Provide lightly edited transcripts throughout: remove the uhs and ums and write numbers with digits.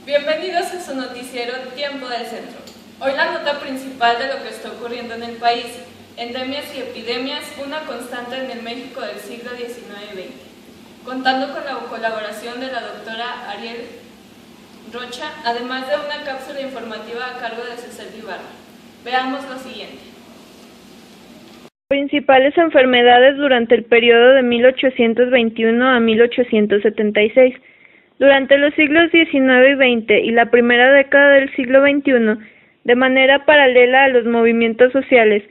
Bienvenidos a su noticiero Tiempo del Centro. Hoy la nota principal de lo que está ocurriendo en el país, endemias y epidemias, una constante en el México del siglo XIX y XX. Contando con la colaboración de la doctora Ariel Rocha, además de una cápsula informativa a cargo de César Ibarra. Veamos lo siguiente. Principales enfermedades durante el periodo de 1821 a 1876. Durante los siglos XIX y XX y la primera década del siglo XXI, de manera paralela a los movimientos sociales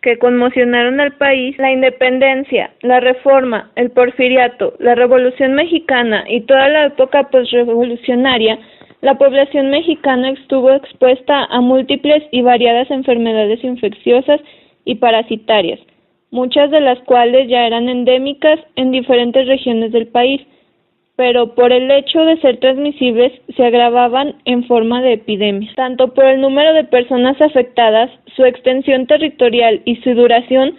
que conmocionaron al país, la independencia, la reforma, el porfiriato, la Revolución Mexicana y toda la época posrevolucionaria, la población mexicana estuvo expuesta a múltiples y variadas enfermedades infecciosas y parasitarias, muchas de las cuales ya eran endémicas en diferentes regiones del país, pero por el hecho de ser transmisibles se agravaban en forma de epidemias. Tanto por el número de personas afectadas, su extensión territorial y su duración,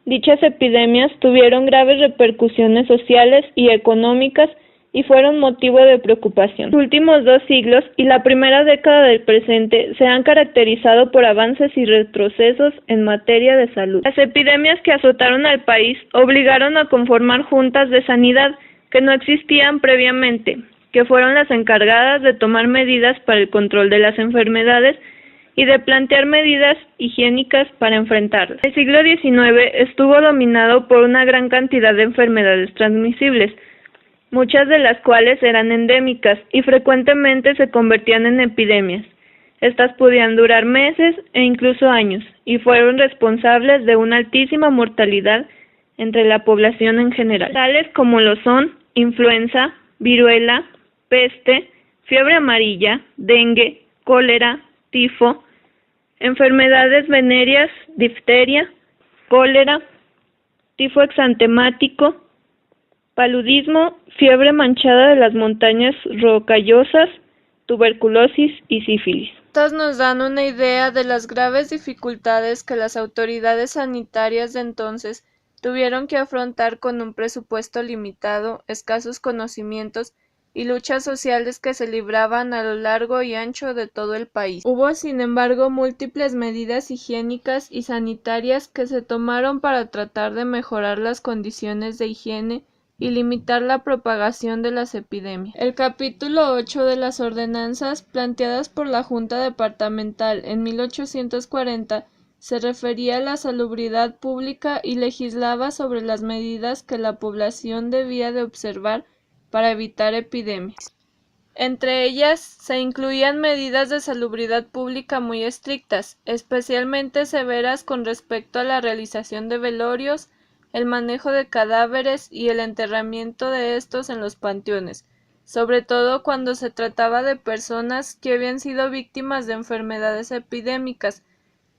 dichas epidemias tuvieron graves repercusiones sociales y económicas y fueron motivo de preocupación. Los últimos 2 siglos y la primera década del presente se han caracterizado por avances y retrocesos en materia de salud. Las epidemias que azotaron al país obligaron a conformar juntas de sanidad que no existían previamente, que fueron las encargadas de tomar medidas para el control de las enfermedades y de plantear medidas higiénicas para enfrentarlas. El siglo XIX estuvo dominado por una gran cantidad de enfermedades transmisibles, muchas de las cuales eran endémicas y frecuentemente se convertían en epidemias. Estas podían durar meses e incluso años y fueron responsables de una altísima mortalidad entre la población en general, tales como lo son influenza, viruela, peste, fiebre amarilla, dengue, cólera, tifo, enfermedades venéreas, difteria, cólera, tifo exantemático, paludismo, fiebre manchada de las montañas rocallosas, tuberculosis y sífilis. Estas nos dan una idea de las graves dificultades que las autoridades sanitarias de entonces tuvieron que afrontar con un presupuesto limitado, escasos conocimientos y luchas sociales que se libraban a lo largo y ancho de todo el país. Hubo, sin embargo, múltiples medidas higiénicas y sanitarias que se tomaron para tratar de mejorar las condiciones de higiene y limitar la propagación de las epidemias. El capítulo 8 de las ordenanzas planteadas por la Junta Departamental en 1840 se refería a la salubridad pública y legislaba sobre las medidas que la población debía de observar para evitar epidemias. Entre ellas se incluían medidas de salubridad pública muy estrictas, especialmente severas con respecto a la realización de velorios, el manejo de cadáveres y el enterramiento de estos en los panteones, sobre todo cuando se trataba de personas que habían sido víctimas de enfermedades epidémicas.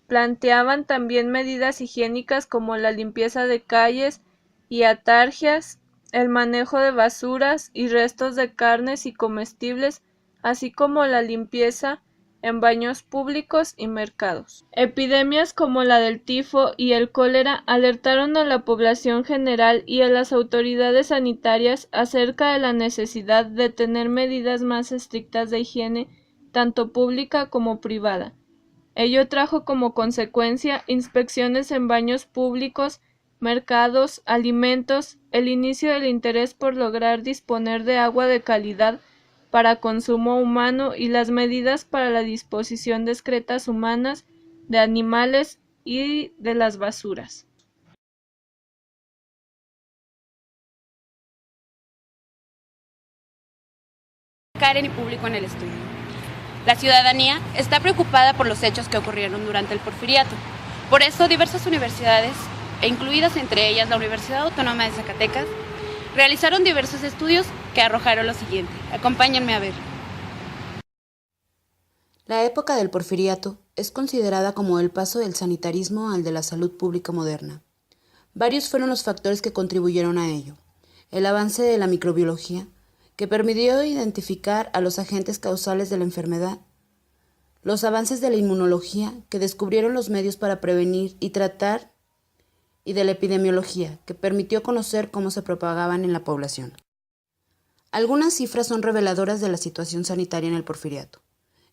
Planteaban también medidas higiénicas como la limpieza de calles y atargias, el manejo de basuras y restos de carnes y comestibles, así como la limpieza en baños públicos y mercados. Epidemias como la del tifo y el cólera alertaron a la población general y a las autoridades sanitarias acerca de la necesidad de tener medidas más estrictas de higiene, tanto pública como privada. Ello trajo como consecuencia inspecciones en baños públicos, mercados, alimentos, el inicio del interés por lograr disponer de agua de calidad para consumo humano y las medidas para la disposición de excretas humanas, de animales y de las basuras. Karen y público en el estudio. La ciudadanía está preocupada por los hechos que ocurrieron durante el Porfiriato. Por eso, diversas universidades, incluidas entre ellas la Universidad Autónoma de Zacatecas, realizaron diversos estudios que arrojaron lo siguiente. Acompáñenme a ver. La época del Porfiriato es considerada como el paso del sanitarismo al de la salud pública moderna. Varios fueron los factores que contribuyeron a ello. El avance de la microbiología, que permitió identificar a los agentes causales de la enfermedad, los avances de la inmunología, que descubrieron los medios para prevenir y tratar, y de la epidemiología, que permitió conocer cómo se propagaban en la población. Algunas cifras son reveladoras de la situación sanitaria en el Porfiriato.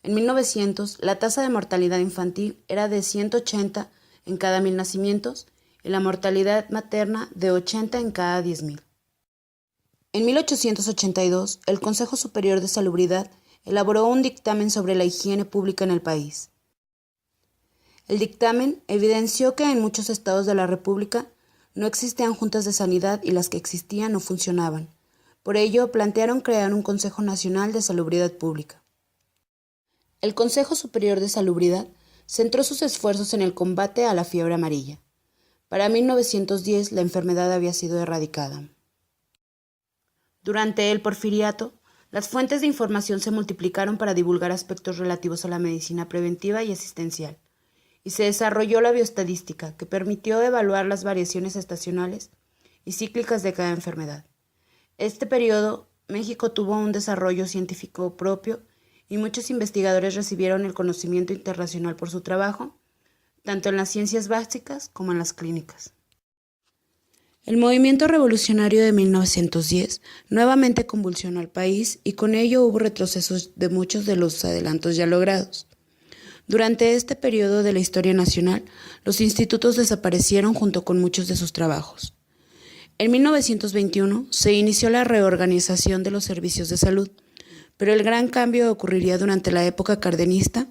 En 1900, la tasa de mortalidad infantil era de 180 en cada 1.000 nacimientos y la mortalidad materna de 80 en cada 10.000. En 1882, el Consejo Superior de Salubridad elaboró un dictamen sobre la higiene pública en el país. El dictamen evidenció que en muchos estados de la República no existían juntas de sanidad y las que existían no funcionaban. Por ello, plantearon crear un Consejo Nacional de Salubridad Pública. El Consejo Superior de Salubridad centró sus esfuerzos en el combate a la fiebre amarilla. Para 1910, la enfermedad había sido erradicada. Durante el Porfiriato, las fuentes de información se multiplicaron para divulgar aspectos relativos a la medicina preventiva y asistencial, y se desarrolló la bioestadística, que permitió evaluar las variaciones estacionales y cíclicas de cada enfermedad. Este periodo, México tuvo un desarrollo científico propio y muchos investigadores recibieron el conocimiento internacional por su trabajo, tanto en las ciencias básicas como en las clínicas. El movimiento revolucionario de 1910 nuevamente convulsionó al país y con ello hubo retrocesos de muchos de los adelantos ya logrados. Durante este periodo de la historia nacional, los institutos desaparecieron junto con muchos de sus trabajos. En 1921 se inició la reorganización de los servicios de salud, pero el gran cambio ocurriría durante la época cardenista,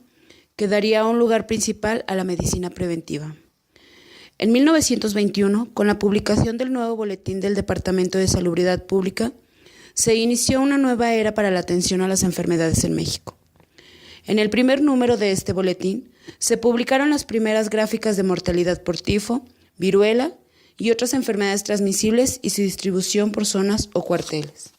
que daría un lugar principal a la medicina preventiva. En 1921, con la publicación del nuevo boletín del Departamento de Salubridad Pública, se inició una nueva era para la atención a las enfermedades en México. En el primer número de este boletín se publicaron las primeras gráficas de mortalidad por tifo, viruela y otras enfermedades transmisibles y su distribución por zonas o cuarteles.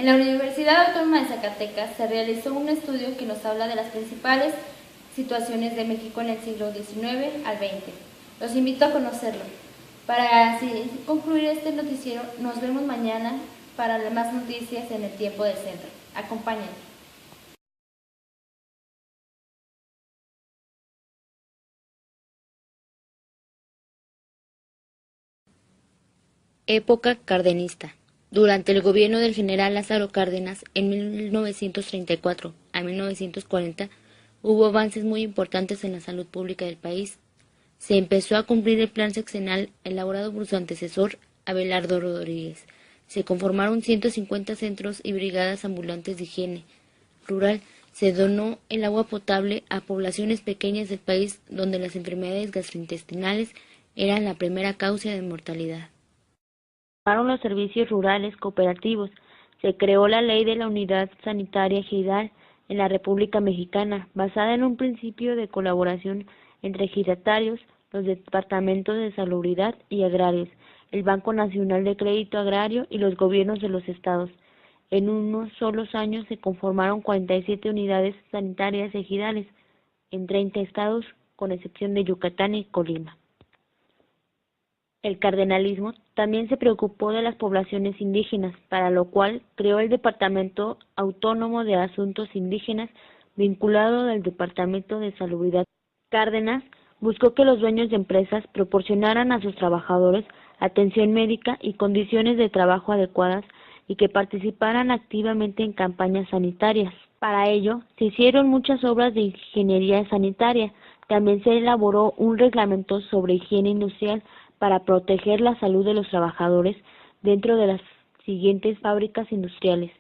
En la Universidad Autónoma de Zacatecas se realizó un estudio que nos habla de las principales situaciones de México en el siglo XIX al XX. Los invito a conocerlo. Para así concluir este noticiero, nos vemos mañana para más noticias en el tiempo del centro. Acompáñenme. Época cardenista. Durante el gobierno del general Lázaro Cárdenas, en 1934 a 1940, hubo avances muy importantes en la salud pública del país. Se empezó a cumplir el plan sexenal elaborado por su antecesor, Abelardo Rodríguez. Se conformaron 150 centros y brigadas ambulantes de higiene rural. Se donó el agua potable a poblaciones pequeñas del país donde las enfermedades gastrointestinales eran la primera causa de mortalidad. Los servicios rurales cooperativos. Se creó la ley de la Unidad Sanitaria Ejidal en la República Mexicana, basada en un principio de colaboración entre ejidatarios los departamentos de Salubridad y Agrarios, el Banco Nacional de Crédito Agrario y los gobiernos de los estados. En unos solos años se conformaron 47 unidades sanitarias ejidales en 30 estados, con excepción de Yucatán y Colima. El cardenalismo también se preocupó de las poblaciones indígenas, para lo cual creó el Departamento Autónomo de Asuntos Indígenas, vinculado al Departamento de Salubridad. Cárdenas buscó que los dueños de empresas proporcionaran a sus trabajadores atención médica y condiciones de trabajo adecuadas y que participaran activamente en campañas sanitarias. Para ello, se hicieron muchas obras de ingeniería sanitaria. También se elaboró un reglamento sobre higiene industrial para proteger la salud de los trabajadores dentro de las siguientes fábricas industriales.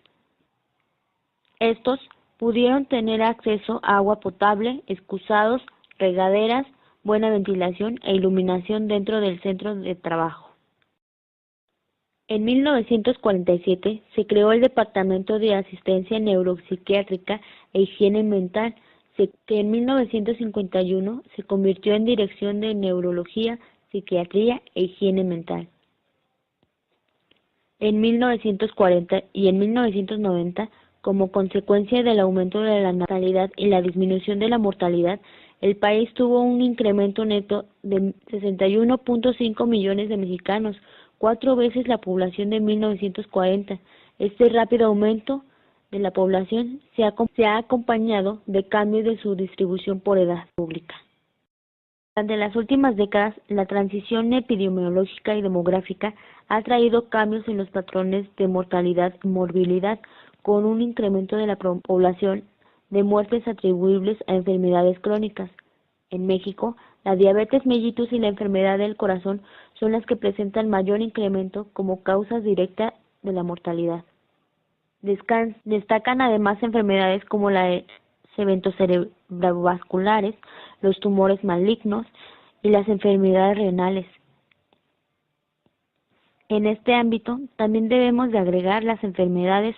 Estos pudieron tener acceso a agua potable, excusados, regaderas, buena ventilación e iluminación dentro del centro de trabajo. En 1947 se creó el Departamento de Asistencia Neuropsiquiátrica e Higiene Mental, que en 1951 se convirtió en Dirección de Neurología, Psiquiatría e Higiene Mental. En 1940 y en 1990, como consecuencia del aumento de la natalidad y la disminución de la mortalidad, el país tuvo un incremento neto de 61.5 millones de mexicanos, 4 veces la población de 1940. Este rápido aumento de la población se ha acompañado de cambios de su distribución por edad pública. Durante las últimas décadas, la transición epidemiológica y demográfica ha traído cambios en los patrones de mortalidad y morbilidad, con un incremento de la población de muertes atribuibles a enfermedades crónicas. En México, la diabetes mellitus y la enfermedad del corazón son las que presentan mayor incremento como causas directas de la mortalidad. Destacan además enfermedades como los eventos cerebrovasculares, los tumores malignos y las enfermedades renales. En este ámbito también debemos de agregar las enfermedades